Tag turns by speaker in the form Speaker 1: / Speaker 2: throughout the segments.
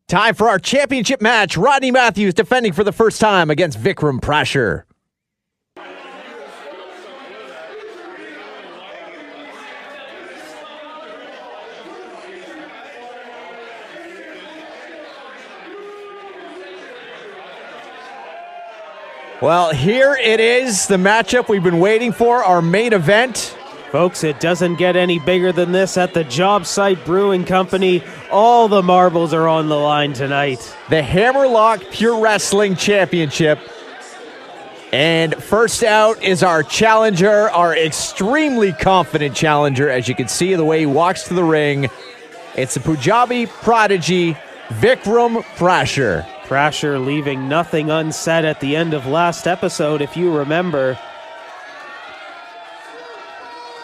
Speaker 1: Time for our championship match. Rodney Matthews defending for the first time against Vikram Prashar. Well, here it is, the matchup we've been waiting for, our main event.
Speaker 2: Folks, it doesn't get any bigger than this at the Job Site Brewing Company. All the marbles are on the line tonight.
Speaker 1: The Hammerlock Pure Wrestling Championship. And first out is our challenger, our extremely confident challenger, as you can see the way he walks to the ring. It's the Punjabi Prodigy, Vikram Prashar.
Speaker 2: Prashar leaving nothing unsaid at the end of last episode, if you remember.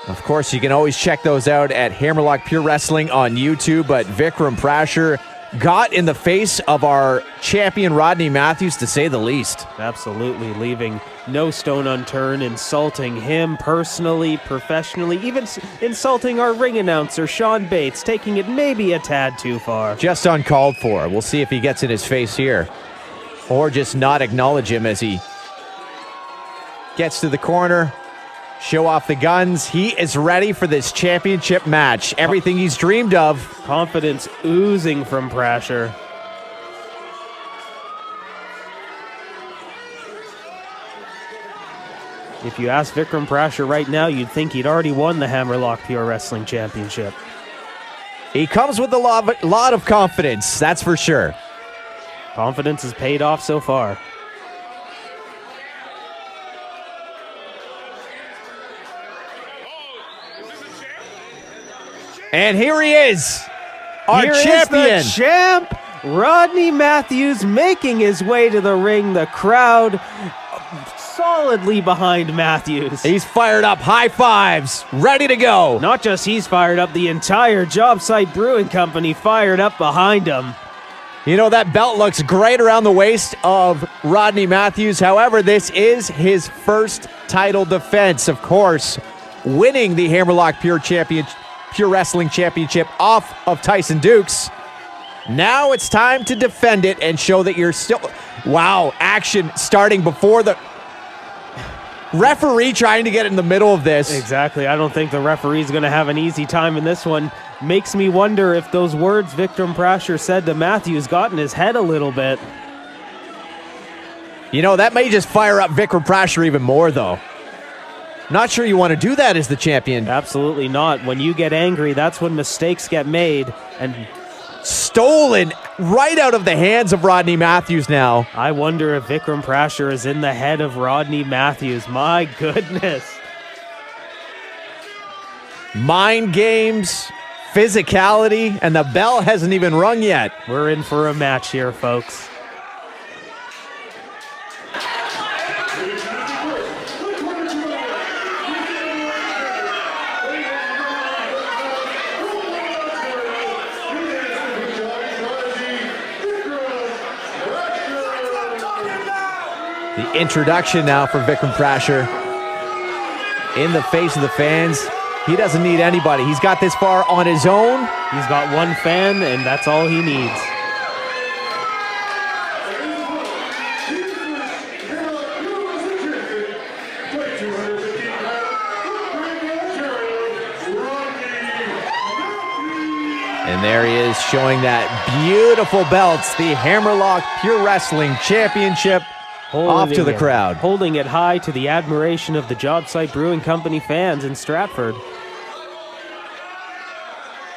Speaker 1: Of course, you can always check those out at Hammerlock Pure Wrestling on YouTube, but Vikram Prashar got in the face of our champion Rodney Matthews, to say the least.
Speaker 2: Absolutely, leaving no stone unturned, insulting him personally, professionally, even insulting our ring announcer, Sean Bates, taking it maybe a tad too far.
Speaker 1: Just uncalled for. We'll see if he gets in his face here, or just not acknowledge him as he gets to the corner. Show off the guns. He is ready for this championship match. Everything he's dreamed of.
Speaker 2: Confidence oozing from Prashar. If you ask Vikram Prashar right now, you'd think he'd already won the Hammerlock Pure Wrestling Championship.
Speaker 1: He comes with a lot of confidence, that's for sure.
Speaker 2: Confidence has paid off so far.
Speaker 1: And here he is, our champion.
Speaker 2: Is the champ, Rodney Matthews, making his way to the ring. The crowd solidly behind Matthews.
Speaker 1: He's fired up, high fives, ready to go.
Speaker 2: Not just he's fired up, the entire Job Site Brewing Company fired up behind him.
Speaker 1: You know, that belt looks great around the waist of Rodney Matthews. However, this is his first title defense, of course, winning the Hammerlock Pure Wrestling Championship off of Tyson Dukes. Now it's time to defend it and show that you're still... Wow, action starting before the... Referee trying to get in the middle of this.
Speaker 2: Exactly. I don't think the referee's going to have an easy time in this one. Makes me wonder if those words Vikram Prashar said to Matthews got in his head a little bit.
Speaker 1: You know, that may just fire up Vikram Prashar even more, though. Not sure you want to do that as the champion.
Speaker 2: Absolutely not. When you get angry, that's when mistakes get made. And
Speaker 1: stolen right out of the hands of Rodney Matthews now.
Speaker 2: I wonder if Vikram Prashar is in the head of Rodney Matthews. My goodness.
Speaker 1: Mind games, physicality, and the bell hasn't even rung yet.
Speaker 2: We're in for a match here, folks.
Speaker 1: The introduction now for Vikram Prashar. In the face of the fans. He doesn't need anybody. He's got this far on his own.
Speaker 2: He's got one fan, and that's all he needs.
Speaker 1: And there he is, showing that beautiful belt, the Hammerlock Pure Wrestling Championship. Off to the crowd.
Speaker 2: Holding it high to the admiration of the Job Site Brewing Company fans in Stratford.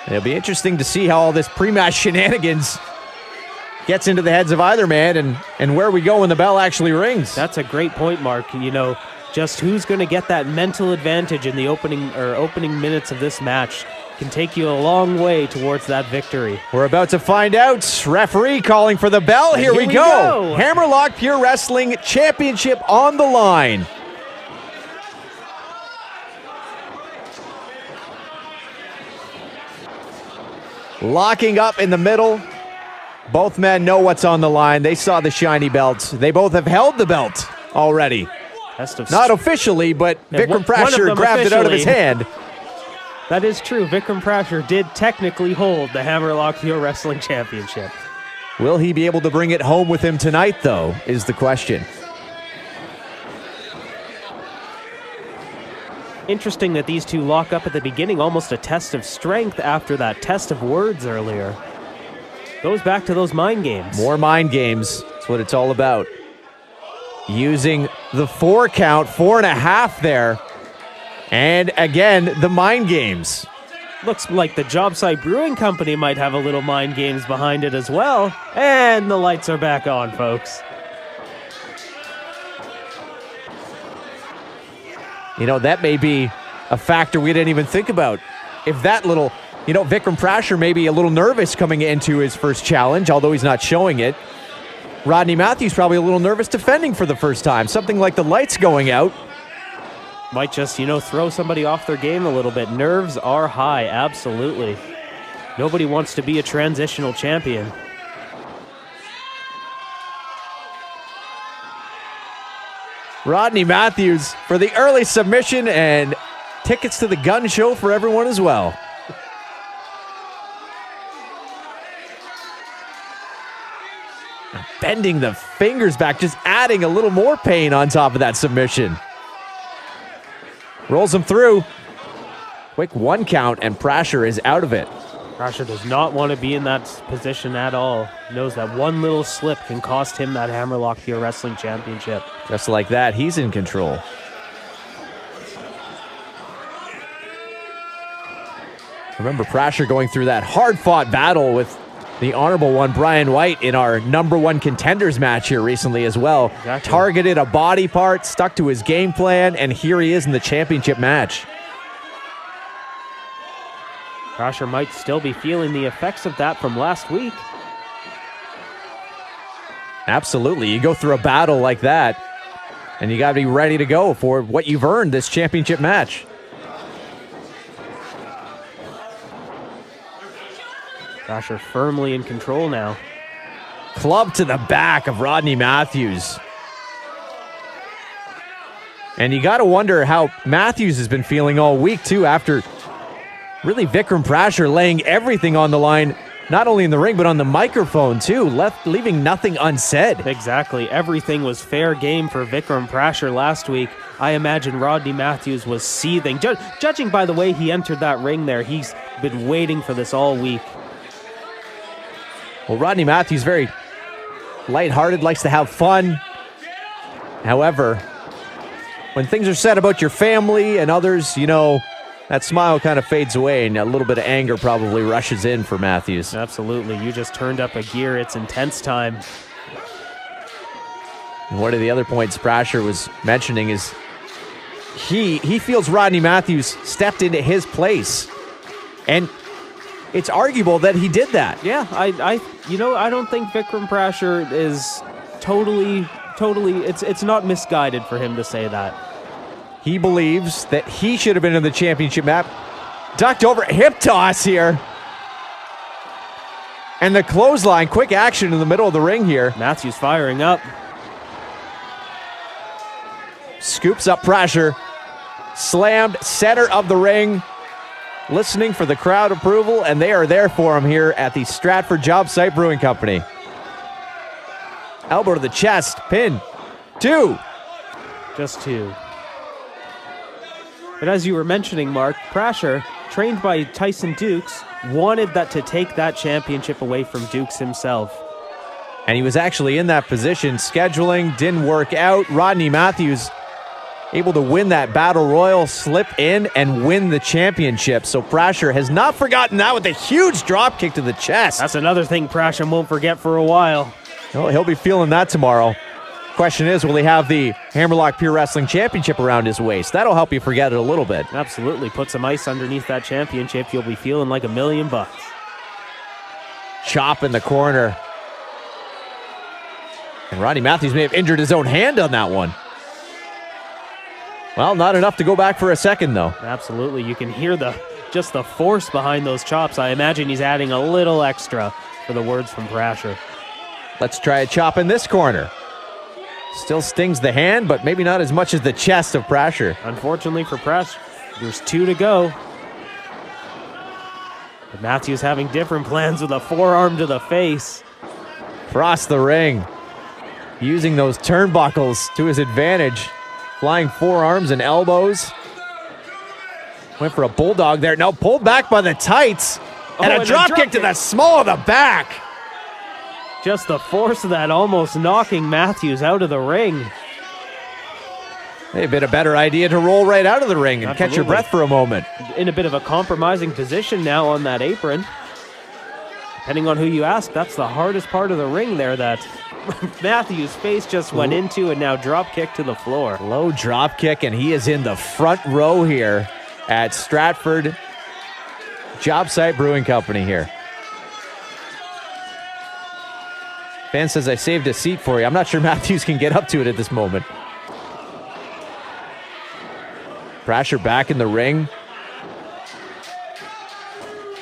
Speaker 1: It'll be interesting to see how all this pre-match shenanigans gets into the heads of either man and where we go when the bell actually rings.
Speaker 2: That's a great point, Mark. You know, just who's going to get that mental advantage in the opening minutes of this match can take you a long way towards that victory.
Speaker 1: We're about to find out. Referee calling for the bell. Here we go. Hammerlock Pure Wrestling Championship on the line. Locking up in the middle. Both men know what's on the line. They saw the shiny belt. They both have held the belt already. Not officially, but Vikram Prashar grabbed it out of his hand.
Speaker 2: That is true. Vikram Prashar did technically hold the Hammerlock Pure Wrestling Championship.
Speaker 1: Will he be able to bring it home with him tonight, though, is the question.
Speaker 2: Interesting that these two lock up at the beginning, almost a test of strength after that test of words earlier. Goes back to those mind games.
Speaker 1: More mind games. That's what it's all about. Using the 4 count, 4.5 there. And again, the mind games.
Speaker 2: Looks like the Job Site Brewing Company might have a little mind games behind it as well. And the lights are back on, folks.
Speaker 1: You know, that may be a factor we didn't even think about. If that little, Vikram Prashar may be a little nervous coming into his first challenge, although he's not showing it. Rodney Matthews probably a little nervous defending for the first time. Something like the lights going out.
Speaker 2: Might just, throw somebody off their game a little bit. Nerves are high, absolutely. Nobody wants to be a transitional champion.
Speaker 1: Rodney Matthews for the early submission and tickets to the gun show for everyone as well. Bending the fingers back, just adding a little more pain on top of that submission. Rolls him through. Quick 1 count, and Prashar is out of it.
Speaker 2: Prashar does not want to be in that position at all. He knows that one little slip can cost him that Hammerlock Pure Wrestling Championship.
Speaker 1: Just like that, he's in control. Remember Prashar going through that hard-fought battle with the honorable one, Brian White, in our #1 contenders match here recently as well.
Speaker 2: Exactly.
Speaker 1: Targeted a body part, stuck to his game plan, and here he is in the championship match.
Speaker 2: Prashar might still be feeling the effects of that from last week.
Speaker 1: Absolutely. You go through a battle like that, and you got to be ready to go for what you've earned this championship match.
Speaker 2: Prashar firmly in control now.
Speaker 1: Club to the back of Rodney Matthews. And you got to wonder how Matthews has been feeling all week, too, after really Vikram Prashar laying everything on the line, not only in the ring, but on the microphone, too, leaving nothing unsaid.
Speaker 2: Exactly. Everything was fair game for Vikram Prashar last week. I imagine Rodney Matthews was seething. Judging by the way he entered that ring there, he's been waiting for this all week.
Speaker 1: Well, Rodney Matthews, very lighthearted, likes to have fun. However, when things are said about your family and others, that smile kind of fades away and a little bit of anger probably rushes in for Matthews.
Speaker 2: Absolutely. You just turned up a gear. It's intense time.
Speaker 1: And one of the other points Prashar was mentioning is he feels Rodney Matthews stepped into his place. And it's arguable that he did that.
Speaker 2: Yeah, I don't think Vikram Prashar is totally, it's not misguided for him to say that.
Speaker 1: He believes that he should have been in the championship match. Ducked over, hip toss here. And the clothesline, quick action in the middle of the ring here.
Speaker 2: Matthews firing up.
Speaker 1: Scoops up Prashar. Slammed center of the ring. Listening for the crowd approval, and they are there for him here at the Stratford Job Site Brewing Company. Elbow to the chest, pin. 2.
Speaker 2: Just 2. But as you were mentioning, Mark, Prashar, trained by Tyson Dukes, wanted that to take that championship away from Dukes himself.
Speaker 1: And he was actually in that position. Scheduling didn't work out. Rodney Matthews able to win that battle royal, slip in, and win the championship. So Prashar has not forgotten that with a huge drop kick to the chest.
Speaker 2: That's another thing Prashar won't forget for a while.
Speaker 1: Well, he'll be feeling that tomorrow. Question is, will he have the Hammerlock Pure Wrestling Championship around his waist? That'll help you forget it a little bit.
Speaker 2: Absolutely. Put some ice underneath that championship. You'll be feeling like $1 million.
Speaker 1: Chop in the corner. And Rodney Matthews may have injured his own hand on that one. Well, not enough to go back for a second, though.
Speaker 2: Absolutely. You can hear just the force behind those chops. I imagine he's adding a little extra for the words from Prashar.
Speaker 1: Let's try a chop in this corner. Still stings the hand, but maybe not as much as the chest of Prashar.
Speaker 2: Unfortunately for Prashar, there's 2 to go. But Matthews having different plans with a forearm to the face.
Speaker 1: Across the ring. Using those turnbuckles to his advantage. Flying forearms and elbows. Went for a bulldog there. Now pulled back by the tights. And a drop kick to the small of the back.
Speaker 2: Just the force of that almost knocking Matthews out of the ring.
Speaker 1: May have been a better idea to roll right out of the ring and catch your breath for a moment.
Speaker 2: In a bit of a compromising position now on that apron. Depending on who you ask, that's the hardest part of the ring there that Matthews' face just went into, and now drop kick to the floor.
Speaker 1: Low drop kick, and he is in the front row here at Stratford Job Site Brewing Company here. Fan says, I saved a seat for you. I'm not sure Matthews can get up to it at this moment. Prashar back in the ring.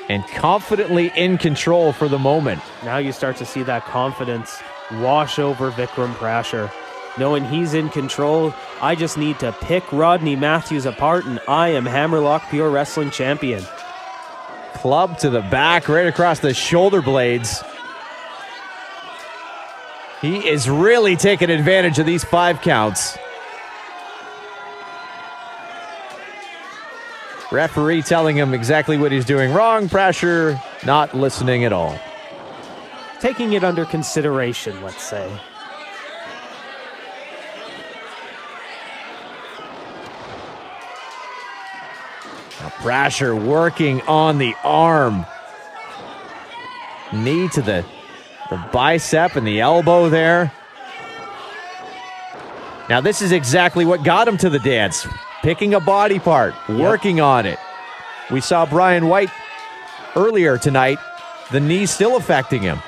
Speaker 1: And confidently in control for the moment.
Speaker 2: Now you start to see that confidence wash over Vikram Prashar. Knowing he's in control, I just need to pick Rodney Matthews apart, and I am Hammerlock Pure Wrestling Champion.
Speaker 1: Club to the back, right across the shoulder blades. He is really taking advantage of these 5 counts. Referee telling him exactly what he's doing wrong. Prashar not listening at all.
Speaker 2: Taking it under consideration, let's say.
Speaker 1: Now Prashar working on the arm. Knee to the bicep and the elbow there. Now this is exactly what got him to the dance. Picking a body part, working on it. We saw Brian White earlier tonight. The knee still affecting him.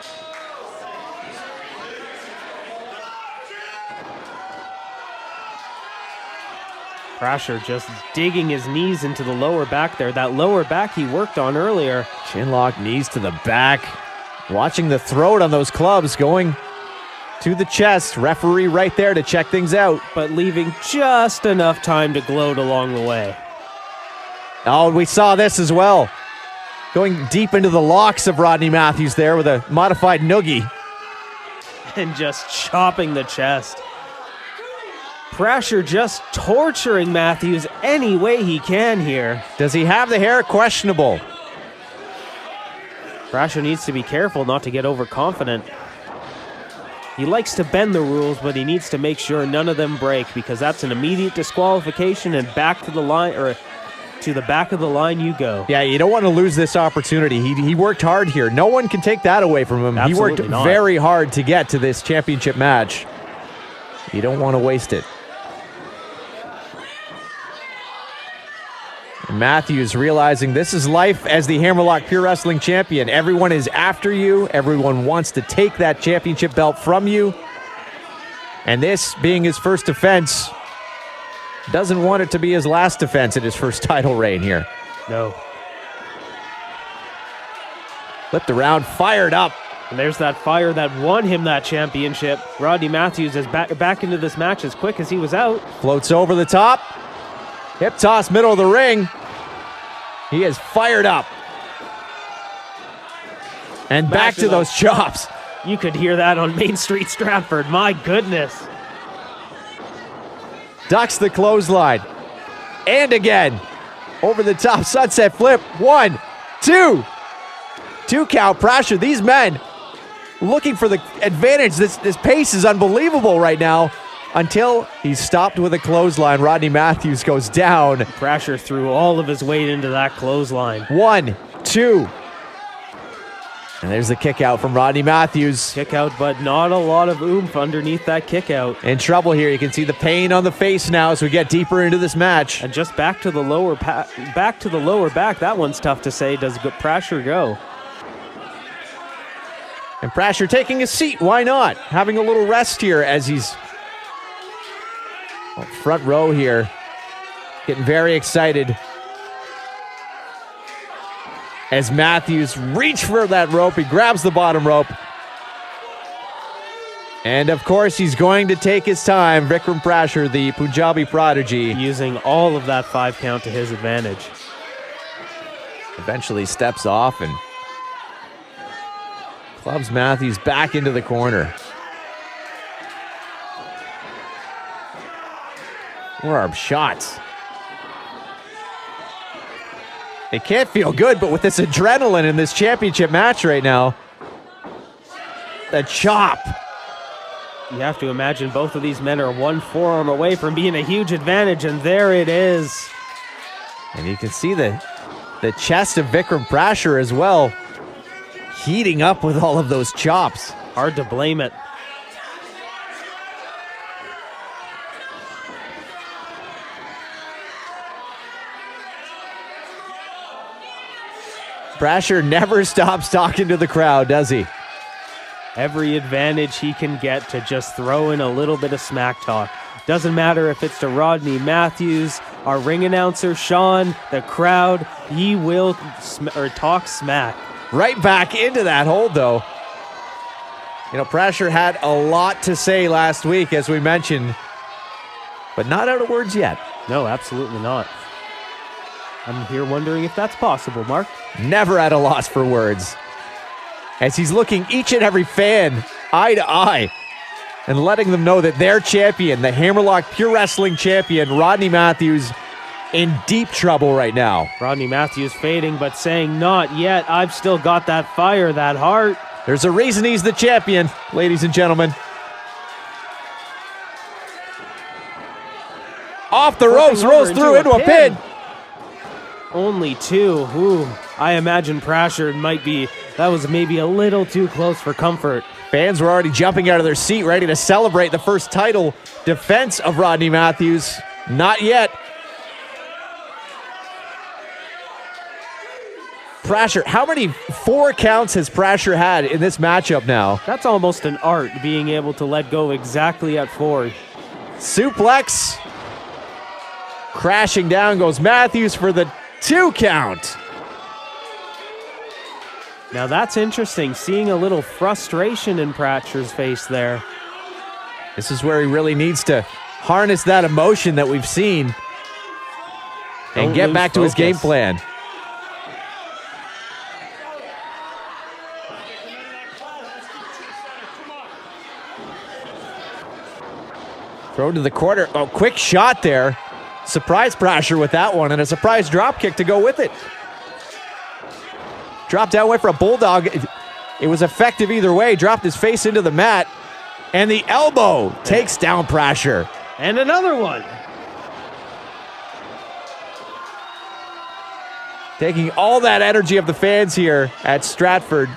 Speaker 2: Prashar just digging his knees into the lower back there. That lower back he worked on earlier.
Speaker 1: Chin lock, knees to the back. Watching the throat on those clubs going to the chest. Referee right there to check things out.
Speaker 2: But leaving just enough time to gloat along the way.
Speaker 1: Oh, we saw this as well. Going deep into the locks of Rodney Matthews there with a modified noogie.
Speaker 2: And just chopping the chest. Prashar just torturing Matthews any way he can here.
Speaker 1: Does he have the hair? Questionable.
Speaker 2: Prashar needs to be careful not to get overconfident. He likes to bend the rules, but he needs to make sure none of them break, because that's an immediate disqualification, and back to the line, or to the back of the line you go.
Speaker 1: Yeah, you don't want to lose this opportunity. He worked hard here. No one can take that away from him.
Speaker 2: Absolutely
Speaker 1: he worked
Speaker 2: not.
Speaker 1: very hard to get to this championship match. You don't want to waste it. Matthews realizing this is life as the Hammerlock Pure Wrestling Champion. Everyone is after you. Everyone wants to take that championship belt from you. And this being his first defense, doesn't want it to be his last defense in his first title reign here.
Speaker 2: No.
Speaker 1: Flipped around, fired up.
Speaker 2: And there's that fire that won him that championship. Rodney Matthews is back into this match as quick as he was out.
Speaker 1: Floats over the top. Hip toss, middle of the ring. He is fired up. And back to those chops.
Speaker 2: You could hear that on Main Street, Stratford. My goodness.
Speaker 1: Ducks the clothesline. And again. Over the top, sunset flip. 1, 2. 2 count. Prashar. These men looking for the advantage. This pace is unbelievable right now. Until he's stopped with a clothesline. Rodney Matthews goes down.
Speaker 2: Prashar threw all of his weight into that clothesline.
Speaker 1: 1, 2. And there's the kick out from Rodney Matthews.
Speaker 2: Kick out, but not a lot of oomph underneath that kick out.
Speaker 1: In trouble here. You can see the pain on the face now as we get deeper into this match.
Speaker 2: And just back to the lower back. That one's tough to say. Does Prashar go?
Speaker 1: And Prashar taking a seat. Why not? Having a little rest here as he's front row here. Getting very excited. As Matthews reaches for that rope. He grabs the bottom rope. And of course, he's going to take his time. Vikram Prashar, the Punjabi Prodigy.
Speaker 2: Using all of that 5 count to his advantage.
Speaker 1: Eventually steps off and Clubs Matthews back into the corner. Forearm shots. It can't feel good, but with this adrenaline in this championship match right now, the chop.
Speaker 2: You have to imagine both of these men are one forearm away from being a huge advantage, and there it is.
Speaker 1: And you can see the chest of Vikram Prashar as well, heating up with all of those chops.
Speaker 2: Hard to blame it.
Speaker 1: Prashar never stops talking to the crowd, does he?
Speaker 2: Every advantage he can get to just throw in a little bit of smack talk. Doesn't matter if it's to Rodney Matthews, our ring announcer, Sean, the crowd, he will talk smack.
Speaker 1: Right back into that hold, though. You know, Prashar had a lot to say last week, as we mentioned, but not out of words yet.
Speaker 2: No, absolutely not. I'm here wondering if that's possible, Mark.
Speaker 1: Never at a loss for words. As he's looking each and every fan eye to eye and letting them know that their champion, the Hammerlock Pure Wrestling champion, Rodney Matthews, in deep trouble right now.
Speaker 2: Rodney Matthews fading, but saying, not yet. I've still got that fire, that heart.
Speaker 1: There's a reason he's the champion, ladies and gentlemen. Off the ropes, rolls through into a pin.
Speaker 2: Only two. Ooh, I imagine Prashar that was maybe a little too close for comfort.
Speaker 1: Fans were already jumping out of their seat, ready to celebrate the first title defense of Rodney Matthews. Not yet. Prashar, how many 4 counts has Prashar had in this matchup now?
Speaker 2: That's almost an art, being able to let go exactly at 4.
Speaker 1: Suplex. Crashing down goes Matthews for the 2 count.
Speaker 2: Now that's interesting, seeing a little frustration in Prashar's face there.
Speaker 1: This is where he really needs to harness that emotion that we've seen and get back to his game plan. Throw to the corner. Oh, quick shot there. Surprise Prashar with that one, and a surprise drop kick to go with it. Dropped down, went for a bulldog. It was effective either way. Dropped his face into the mat, and the elbow takes down Prashar.
Speaker 2: And another one.
Speaker 1: Taking all that energy of the fans here at Stratford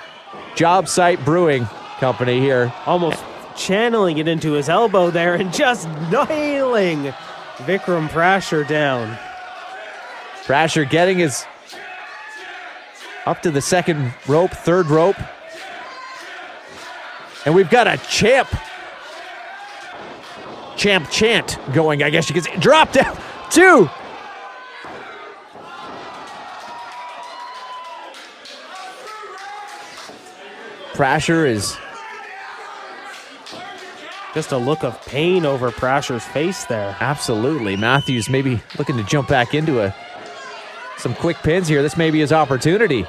Speaker 1: Job Site Brewing Company here.
Speaker 2: Almost channeling it into his elbow there and just nailing Vikram Prashar down.
Speaker 1: Prashar getting his up to the second rope, third rope. And we've got a champ chant going, I guess you could say. Drop down, 2. Prashar is
Speaker 2: just a look of pain over Prashar's face there.
Speaker 1: Absolutely. Matthews maybe looking to jump back into some quick pins here. This may be his opportunity.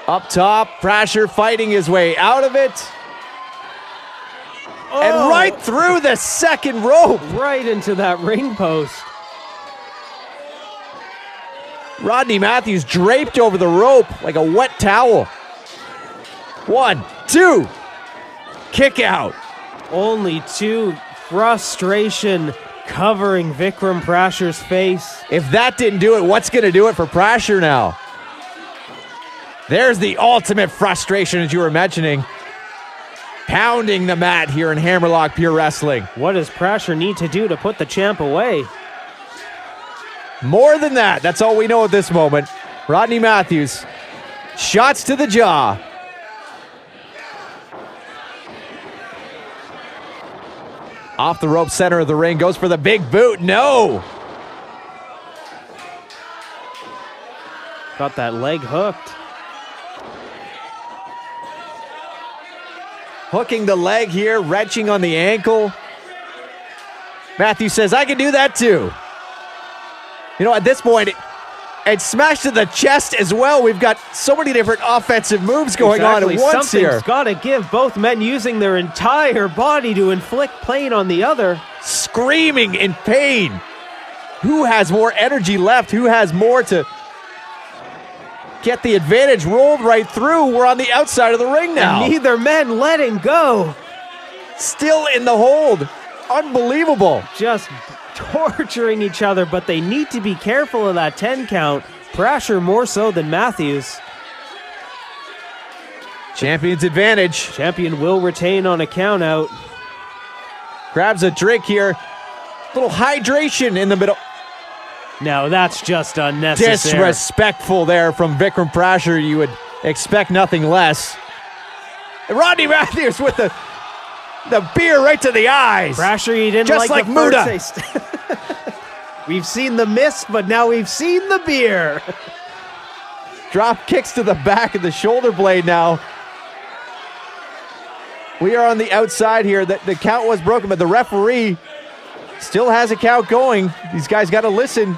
Speaker 1: Up top, Prashar fighting his way out of it. Oh. And right through the second rope.
Speaker 2: Right into that ring post.
Speaker 1: Rodney Matthews draped over the rope like a wet towel. 1, 2. Kick out.
Speaker 2: Only 2. Frustration covering Vikram Prashar's face.
Speaker 1: If that didn't do it, what's going to do it for Prashar now? There's the ultimate frustration, as you were mentioning. Pounding the mat here in Hammerlock Pure Wrestling.
Speaker 2: What does Prashar need to do to put the champ away?
Speaker 1: More than that. That's all we know at this moment. Rodney Matthews. Shots to the jaw. Off the rope, center of the ring. Goes for the big boot. No.
Speaker 2: Got that leg hooked.
Speaker 1: Hooking the leg here, wrenching on the ankle. Matthews says, I can do that too. You know, at this point, And smash to the chest as well. We've got so many different offensive moves going on at once here.
Speaker 2: Something's got to give. Both men using their entire body to inflict pain on the other.
Speaker 1: Screaming in pain. Who has more energy left? Who has more to get the advantage rolled right through? We're on the outside of the ring now.
Speaker 2: And neither man letting go.
Speaker 1: Still in the hold. Unbelievable.
Speaker 2: Just torturing each other, but they need to be careful of that 10 count. Prashar more so than Matthews.
Speaker 1: Champion's advantage.
Speaker 2: Champion will retain on a count out.
Speaker 1: Grabs a drink here. Little hydration in the middle.
Speaker 2: Now that's just unnecessary.
Speaker 1: Disrespectful there from Vikram Prashar. You would expect nothing less. And Rodney Matthews with the beer right to the eyes.
Speaker 2: Prashar, you didn't
Speaker 1: just like
Speaker 2: the
Speaker 1: Muda.
Speaker 2: First taste. We've seen the mist, but now we've seen the beer.
Speaker 1: Drop kicks to the back of the shoulder blade now. We are on the outside here. The count was broken, but the referee still has a count going. These guys got to listen.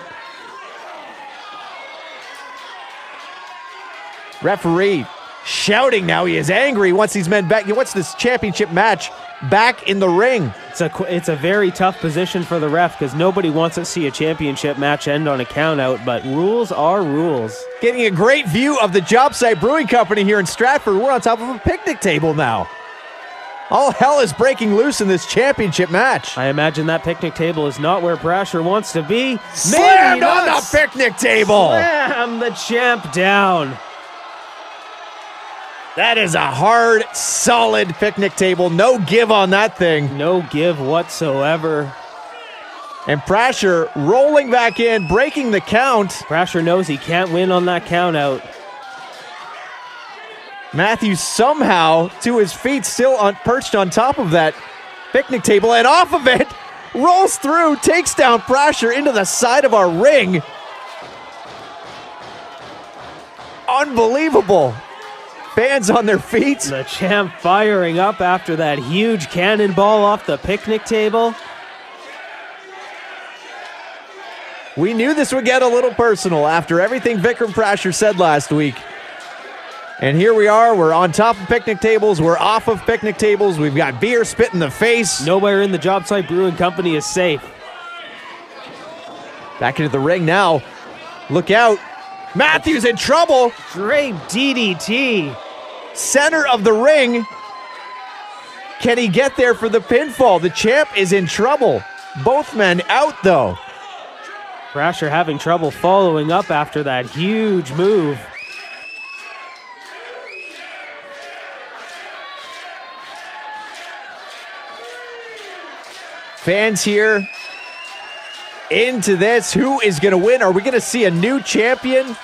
Speaker 1: Referee shouting now. He is angry. He wants these men back. He wants this championship match back in the ring.
Speaker 2: It's a very tough position for the ref because nobody wants to see a championship match end on a count out, but rules are rules.
Speaker 1: Getting a great view of the Job Site Brewing Company here in Stratford. We're on top of a picnic table now. All hell is breaking loose in this championship match.
Speaker 2: I imagine that picnic table is not where Prashar wants to be.
Speaker 1: Slammed on the picnic table.
Speaker 2: Slam the champ down.
Speaker 1: That is a hard, solid picnic table. No give on that thing.
Speaker 2: No give whatsoever.
Speaker 1: And Prashar rolling back in, breaking the count.
Speaker 2: Prashar knows he can't win on that count out.
Speaker 1: Matthews somehow to his feet, still perched on top of that picnic table, and off of it, rolls through, takes down Prashar into the side of our ring. Unbelievable. Fans on their feet.
Speaker 2: The champ firing up after that huge cannonball off the picnic table.
Speaker 1: We knew this would get a little personal after everything Vikram Prashar said last week. And here we are, we're on top of picnic tables, we're off of picnic tables, we've got beer spit in the face.
Speaker 2: Nowhere in the Job Site Brewing Company is safe.
Speaker 1: Back into the ring now. Look out. Matthews in trouble.
Speaker 2: Great DDT.
Speaker 1: Center of the ring. Can he get there for the pinfall? The champ is in trouble. Both men out though.
Speaker 2: Prashar having trouble following up after that huge move.
Speaker 1: Fans here into this. Who is going to win? Are we going to see a new champion?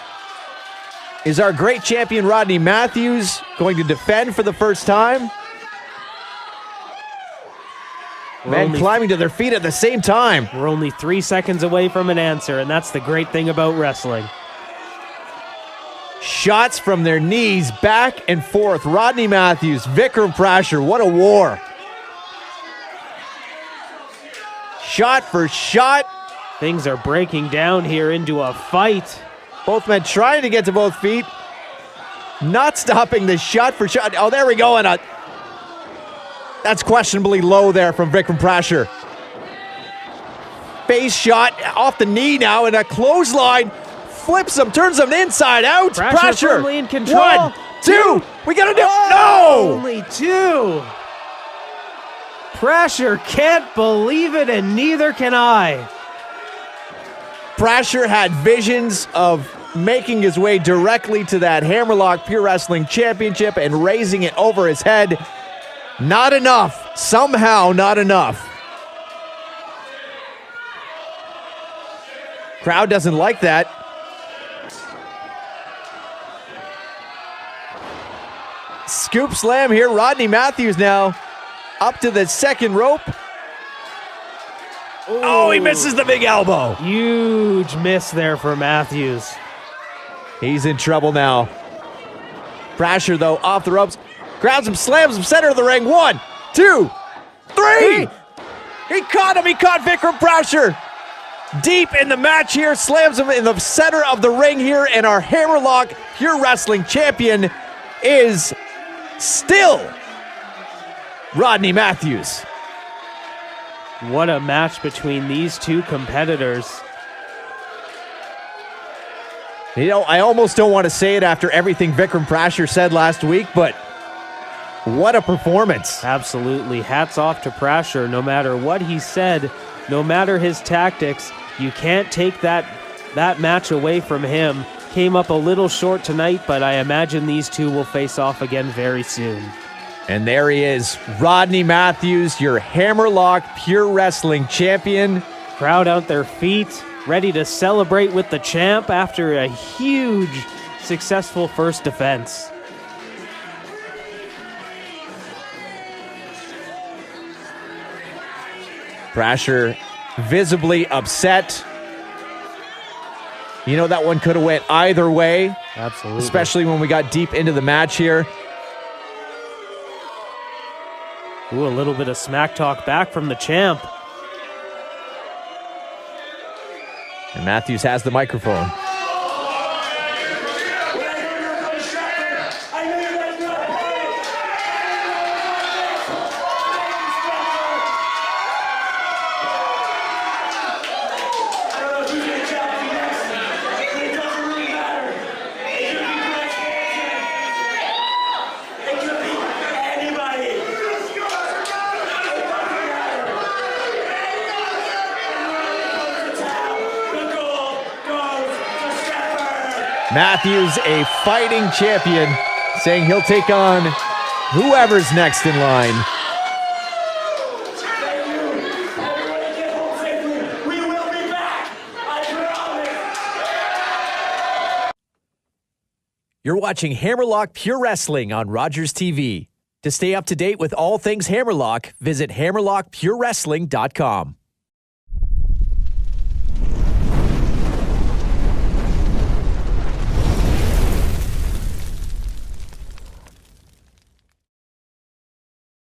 Speaker 1: Is our great champion Rodney Matthews going to defend for the first time? Men climbing to their feet at the same time.
Speaker 2: We're only 3 seconds away from an answer, and that's the great thing about wrestling.
Speaker 1: Shots from their knees back and forth. Rodney Matthews, Vikram Prashar, what a war. Shot for shot.
Speaker 2: Things are breaking down here into a fight.
Speaker 1: Both men trying to get to both feet. Not stopping the shot for shot. Oh, there we go. And that's questionably low there from Vikram Prashar. Face shot off the knee now, and a clothesline. Flips him, turns him inside out.
Speaker 2: Prashar firmly in control.
Speaker 1: 1, 2. We got to do
Speaker 2: no! Only 2. Prashar can't believe it, and neither can I.
Speaker 1: Prashar had visions of making his way directly to that Hammerlock Pure Wrestling Championship and raising it over his head. Not enough. Somehow not enough. Crowd doesn't like that. Scoop slam here. Rodney Matthews now up to the second rope.
Speaker 2: Ooh.
Speaker 1: Oh, he misses the big elbow.
Speaker 2: Huge miss there for Matthews.
Speaker 1: He's in trouble now. Prashar, though, off the ropes. Grabs him, slams him, center of the ring. 1, 2, 3. He caught him. He caught Vikram Prashar. deep in the match here, slams him in the center of the ring here, and our Hammerlock Pure Wrestling champion is still Rodney Matthews.
Speaker 2: What a match between these two competitors.
Speaker 1: You know, I almost don't want to say it after everything Vikram Prashar said last week, but what a performance.
Speaker 2: Absolutely. Hats off to Prashar. No matter what he said, no matter his tactics, you can't take that match away from him. Came up a little short tonight, but I imagine these two will face off again very soon.
Speaker 1: And there he is, Rodney Matthews, your Hammerlock Pure Wrestling champion.
Speaker 2: Crowd out their feet, ready to celebrate with the champ after a huge, successful first defense.
Speaker 1: Prashar visibly upset. You know, that one could have went either way.
Speaker 2: Absolutely.
Speaker 1: Especially when we got deep into the match here.
Speaker 2: Ooh, a little bit of smack talk back from the champ.
Speaker 1: And Matthews has the microphone. Matthews, a fighting champion, saying he'll take on whoever's next in line.
Speaker 3: We will be back. I promise.
Speaker 1: You're watching Hammerlock Pure Wrestling on Rogers TV. To stay up to date with all things Hammerlock, visit hammerlockpurewrestling.com.